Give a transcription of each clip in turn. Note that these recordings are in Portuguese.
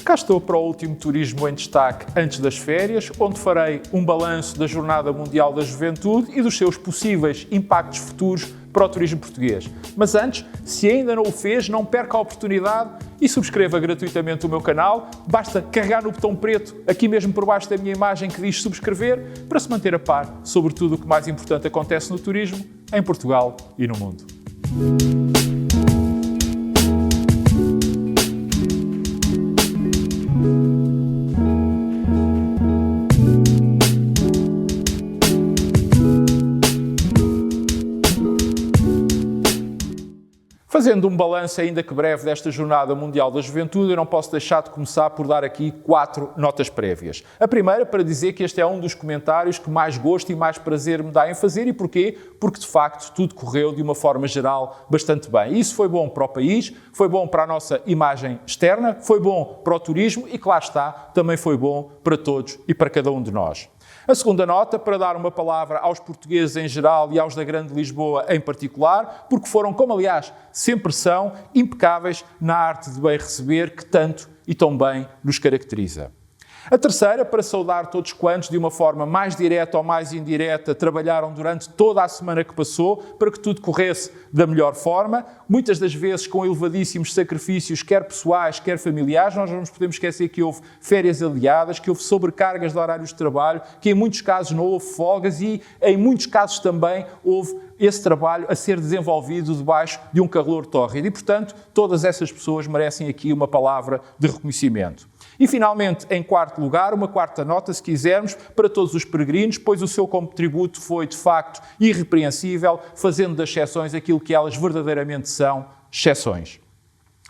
Cá estou para o último Turismo em Destaque antes das férias, onde farei um balanço da Jornada Mundial da Juventude e dos seus possíveis impactos futuros para o turismo português. Mas antes, se ainda não o fez, não perca a oportunidade e subscreva gratuitamente o meu canal. Basta carregar no botão preto, aqui mesmo por baixo da minha imagem, que diz subscrever, para se manter a par sobre tudo o que mais importante acontece no turismo, em Portugal e no mundo. Fazendo um balanço ainda que breve desta Jornada Mundial da Juventude, eu não posso deixar de começar por dar aqui 4 notas prévias. A primeira, para dizer que este é um dos comentários que mais gosto e mais prazer me dá em fazer. E porquê? Porque, de facto, tudo correu de uma forma geral bastante bem. Isso foi bom para o país, foi bom para a nossa imagem externa, foi bom para o turismo e, que lá está, também foi bom para todos e para cada um de nós. A segunda nota, para dar uma palavra aos portugueses em geral e aos da Grande Lisboa em particular, porque foram, como aliás sempre são, impecáveis na arte de bem receber que tanto e tão bem nos caracteriza. A terceira, para saudar todos quantos, de uma forma mais direta ou mais indireta, trabalharam durante toda a semana que passou para que tudo corresse da melhor forma, muitas das vezes com elevadíssimos sacrifícios, quer pessoais, quer familiares. Nós não nos podemos esquecer que houve férias aliadas, que houve sobrecargas de horários de trabalho, que em muitos casos não houve folgas e em muitos casos também houve esse trabalho a ser desenvolvido debaixo de um calor tórrido. E, portanto, todas essas pessoas merecem aqui uma palavra de reconhecimento. E, finalmente, em quarto lugar, uma quarta nota, se quisermos, para todos os peregrinos, pois o seu contributo foi, de facto, irrepreensível, fazendo das exceções aquilo que elas verdadeiramente são, exceções.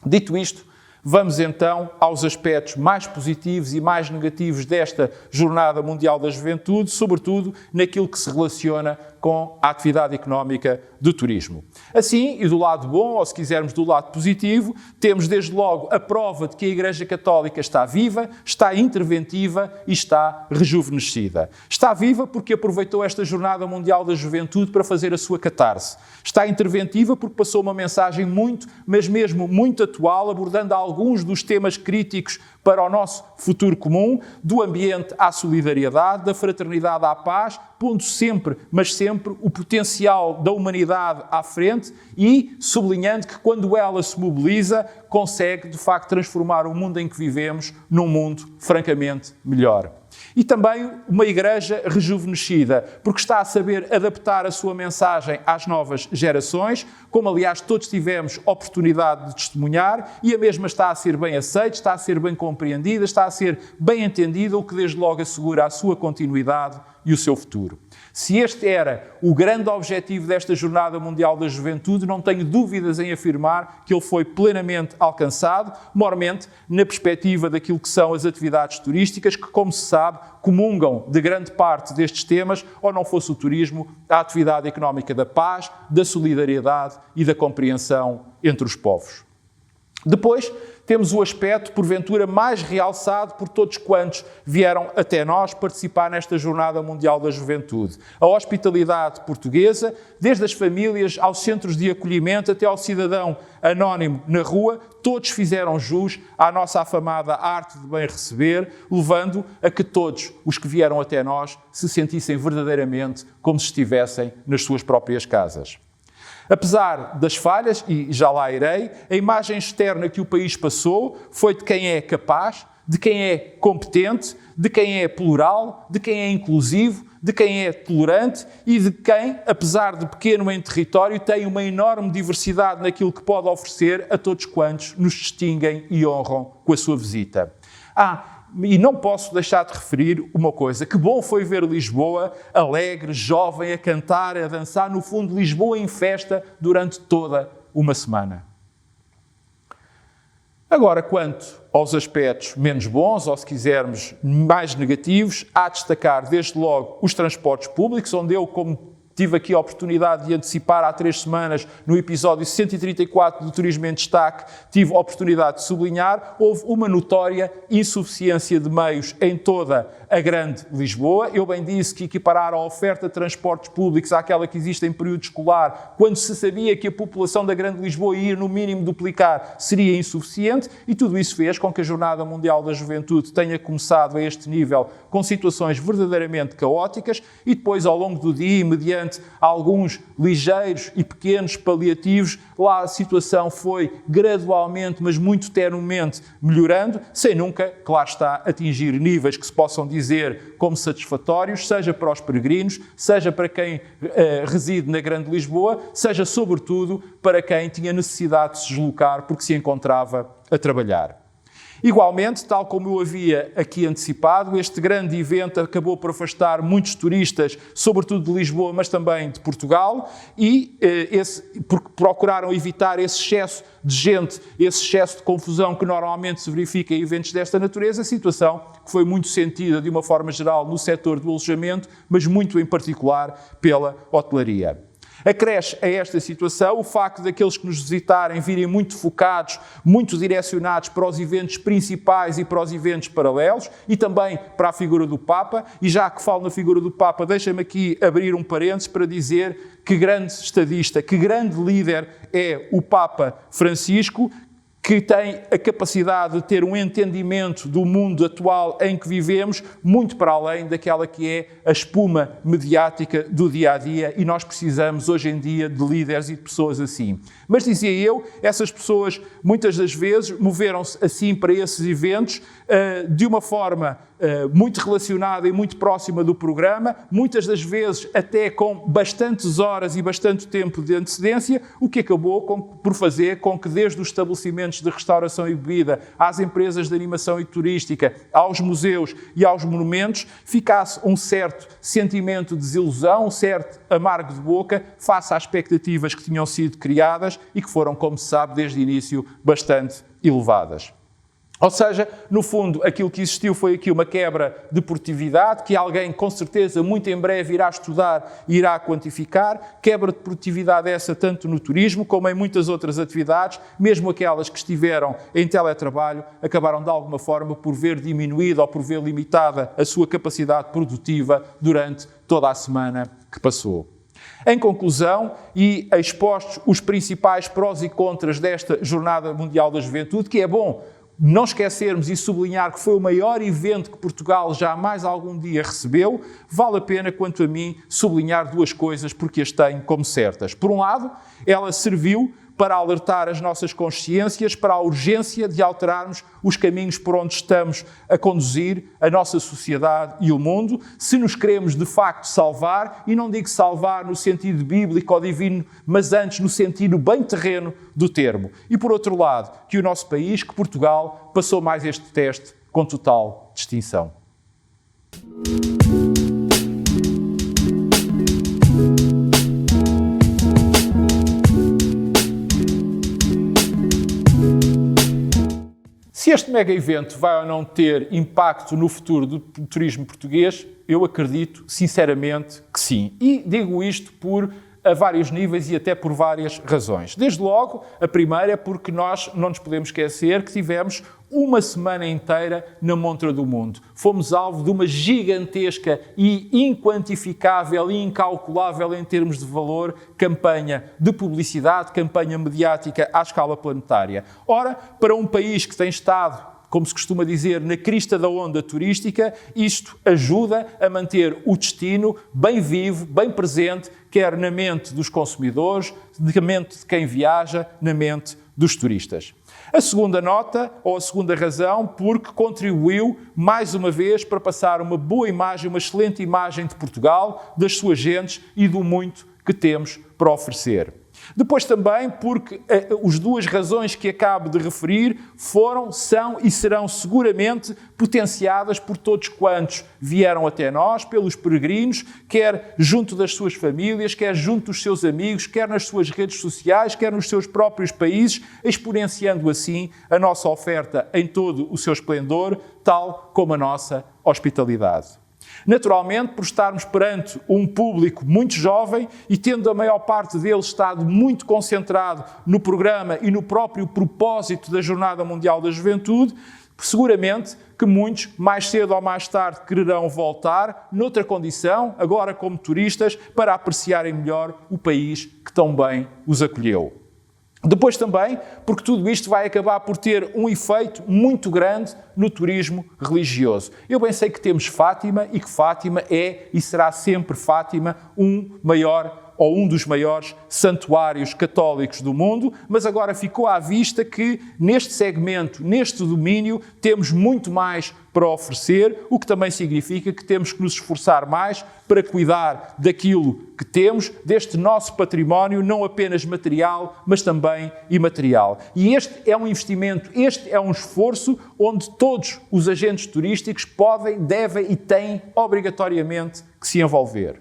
Dito isto, vamos então aos aspectos mais positivos e mais negativos desta Jornada Mundial da Juventude, sobretudo naquilo que se relaciona com a atividade económica do turismo. Assim, e do lado bom, ou se quisermos do lado positivo, temos desde logo a prova de que a Igreja Católica está viva, está interventiva e está rejuvenescida. Está viva porque aproveitou esta Jornada Mundial da Juventude para fazer a sua catarse. Está interventiva porque passou uma mensagem muito, mas mesmo muito atual, abordando alguns dos temas críticos para o nosso futuro comum, do ambiente à solidariedade, da fraternidade à paz, pondo sempre, mas sempre, o potencial da humanidade à frente e sublinhando que quando ela se mobiliza, consegue, de facto, transformar o mundo em que vivemos num mundo francamente melhor. E também uma igreja rejuvenescida, porque está a saber adaptar a sua mensagem às novas gerações, como aliás todos tivemos oportunidade de testemunhar, e a mesma está a ser bem aceita, está a ser bem compreendida, está a ser bem entendida, o que desde logo assegura a sua continuidade e o seu futuro. Se este era o grande objetivo desta Jornada Mundial da Juventude, não tenho dúvidas em afirmar que ele foi plenamente alcançado, mormente na perspectiva daquilo que são as atividades turísticas, que, como se sabe, comungam de grande parte destes temas, ou não fosse o turismo, a atividade económica da paz, da solidariedade e da compreensão entre os povos. Depois, temos o aspecto, porventura, mais realçado por todos quantos vieram até nós participar nesta Jornada Mundial da Juventude. A hospitalidade portuguesa, desde as famílias aos centros de acolhimento até ao cidadão anónimo na rua, todos fizeram jus à nossa afamada arte de bem receber, levando a que todos os que vieram até nós se sentissem verdadeiramente como se estivessem nas suas próprias casas. Apesar das falhas, e já lá irei, a imagem externa que o país passou foi de quem é capaz, de quem é competente, de quem é plural, de quem é inclusivo, de quem é tolerante e de quem, apesar de pequeno em território, tem uma enorme diversidade naquilo que pode oferecer a todos quantos nos distinguem e honram com a sua visita. E não posso deixar de referir uma coisa. Que bom foi ver Lisboa alegre, jovem, a cantar, a dançar. No fundo, Lisboa em festa durante toda uma semana. Agora, quanto aos aspectos menos bons, ou se quisermos mais negativos, há de destacar desde logo os transportes públicos, onde eu, como tive aqui a oportunidade de antecipar há 3 semanas, no episódio 134 do Turismo em Destaque, tive a oportunidade de sublinhar, houve uma notória insuficiência de meios em toda a Grande Lisboa. Eu bem disse que equiparar a oferta de transportes públicos àquela que existe em período escolar, quando se sabia que a população da Grande Lisboa ia no mínimo duplicar, seria insuficiente, e tudo isso fez com que a Jornada Mundial da Juventude tenha começado a este nível com situações verdadeiramente caóticas e depois, ao longo do dia, mediante alguns ligeiros e pequenos paliativos, lá a situação foi gradualmente, mas muito tenuemente melhorando, sem nunca, claro está, atingir níveis que se possam dizer como satisfatórios, seja para os peregrinos, seja para quem reside na Grande Lisboa, seja sobretudo para quem tinha necessidade de se deslocar porque se encontrava a trabalhar. Igualmente, tal como eu havia aqui antecipado, este grande evento acabou por afastar muitos turistas, sobretudo de Lisboa, mas também de Portugal, e porque procuraram evitar esse excesso de gente, esse excesso de confusão que normalmente se verifica em eventos desta natureza, situação que foi muito sentida de uma forma geral no setor do alojamento, mas muito em particular pela hotelaria. Acresce a esta situação o facto daqueles que nos visitarem virem muito focados, muito direcionados para os eventos principais e para os eventos paralelos e também para a figura do Papa. E já que falo na figura do Papa, deixem-me aqui abrir um parênteses para dizer que grande estadista, que grande líder é o Papa Francisco, que tem a capacidade de ter um entendimento do mundo atual em que vivemos, muito para além daquela que é a espuma mediática do dia-a-dia, e nós precisamos hoje em dia de líderes e de pessoas assim. Mas, dizia eu, essas pessoas muitas das vezes moveram-se assim para esses eventos de uma forma muito relacionada e muito próxima do programa, muitas das vezes até com bastantes horas e bastante tempo de antecedência, o que acabou por fazer com que desde os estabelecimentos de restauração e bebida, às empresas de animação e turística, aos museus e aos monumentos, ficasse um certo sentimento de desilusão, um certo amargo de boca, face às expectativas que tinham sido criadas e que foram, como se sabe, desde o início, bastante elevadas. Ou seja, no fundo, aquilo que existiu foi aqui uma quebra de produtividade, que alguém, com certeza, muito em breve irá estudar e irá quantificar. Quebra de produtividade essa tanto no turismo como em muitas outras atividades, mesmo aquelas que estiveram em teletrabalho, acabaram de alguma forma por ver diminuída ou por ver limitada a sua capacidade produtiva durante toda a semana que passou. Em conclusão, e expostos os principais prós e contras desta Jornada Mundial da Juventude, que é bom não esquecermos e sublinhar que foi o maior evento que Portugal jamais algum dia recebeu, vale a pena, quanto a mim, sublinhar 2 coisas porque as tenho como certas. Por um lado, ela serviu para alertar as nossas consciências para a urgência de alterarmos os caminhos por onde estamos a conduzir a nossa sociedade e o mundo, se nos queremos de facto salvar, e não digo salvar no sentido bíblico ou divino, mas antes no sentido bem terreno do termo. E por outro lado, que o nosso país, que Portugal, passou mais este teste com total distinção. Se este mega evento vai ou não ter impacto no futuro do turismo português, eu acredito sinceramente que sim. E digo isto a vários níveis e até por várias razões. Desde logo, a primeira é porque nós não nos podemos esquecer que tivemos uma semana inteira na montra do mundo. Fomos alvo de uma gigantesca e inquantificável e incalculável em termos de valor campanha de publicidade, campanha mediática à escala planetária. Ora, para um país que tem estado, como se costuma dizer, na crista da onda turística, isto ajuda a manter o destino bem vivo, bem presente, quer na mente dos consumidores, na mente de quem viaja, na mente dos turistas. A segunda nota, ou a segunda razão, porque contribuiu, mais uma vez, para passar uma boa imagem, uma excelente imagem de Portugal, das suas gentes e do muito que temos para oferecer. Depois também porque as 2 razões que acabo de referir foram, são e serão seguramente potenciadas por todos quantos vieram até nós, pelos peregrinos, quer junto das suas famílias, quer junto dos seus amigos, quer nas suas redes sociais, quer nos seus próprios países, exponenciando assim a nossa oferta em todo o seu esplendor, tal como a nossa hospitalidade. Naturalmente, por estarmos perante um público muito jovem e tendo a maior parte dele estado muito concentrado no programa e no próprio propósito da Jornada Mundial da Juventude, seguramente que muitos, mais cedo ou mais tarde, quererão voltar, noutra condição, agora como turistas, para apreciarem melhor o país que tão bem os acolheu. Depois também, porque tudo isto vai acabar por ter um efeito muito grande no turismo religioso. Eu bem sei que temos Fátima e que Fátima é e será sempre Fátima um dos maiores santuários católicos do mundo, mas agora ficou à vista que neste segmento, neste domínio, temos muito mais para oferecer, o que também significa que temos que nos esforçar mais para cuidar daquilo que temos, deste nosso património, não apenas material, mas também imaterial. E este é um investimento, este é um esforço onde todos os agentes turísticos podem, devem e têm obrigatoriamente que se envolver.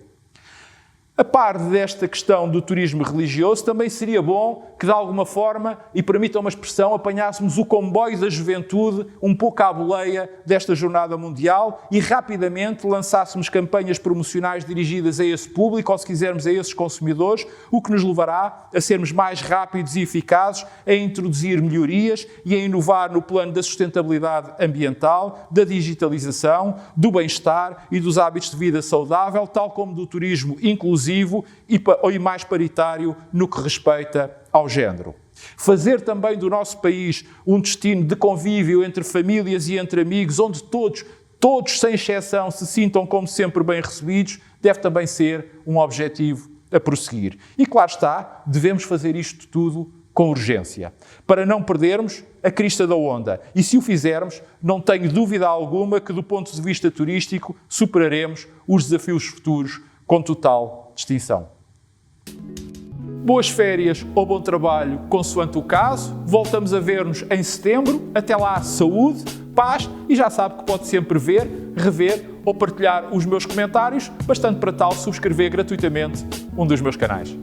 A par desta questão do turismo religioso, também seria bom que, de alguma forma, e permitam uma expressão, apanhássemos o comboio da juventude um pouco à boleia desta Jornada Mundial e rapidamente lançássemos campanhas promocionais dirigidas a esse público, ou se quisermos a esses consumidores, o que nos levará a sermos mais rápidos e eficazes, a introduzir melhorias e a inovar no plano da sustentabilidade ambiental, da digitalização, do bem-estar e dos hábitos de vida saudável, tal como do turismo inclusivo e mais paritário no que respeita ao género. Fazer também do nosso país um destino de convívio entre famílias e entre amigos, onde todos sem exceção, se sintam como sempre bem recebidos, deve também ser um objetivo a prosseguir. E claro está, devemos fazer isto tudo com urgência, para não perdermos a crista da onda. E se o fizermos, não tenho dúvida alguma que, do ponto de vista turístico, superaremos os desafios futuros com total distinção. Boas férias ou bom trabalho, consoante o caso. Voltamos a ver-nos em setembro. Até lá, saúde, paz e já sabe que pode sempre ver, rever ou partilhar os meus comentários, bastante para tal subscrever gratuitamente um dos meus canais.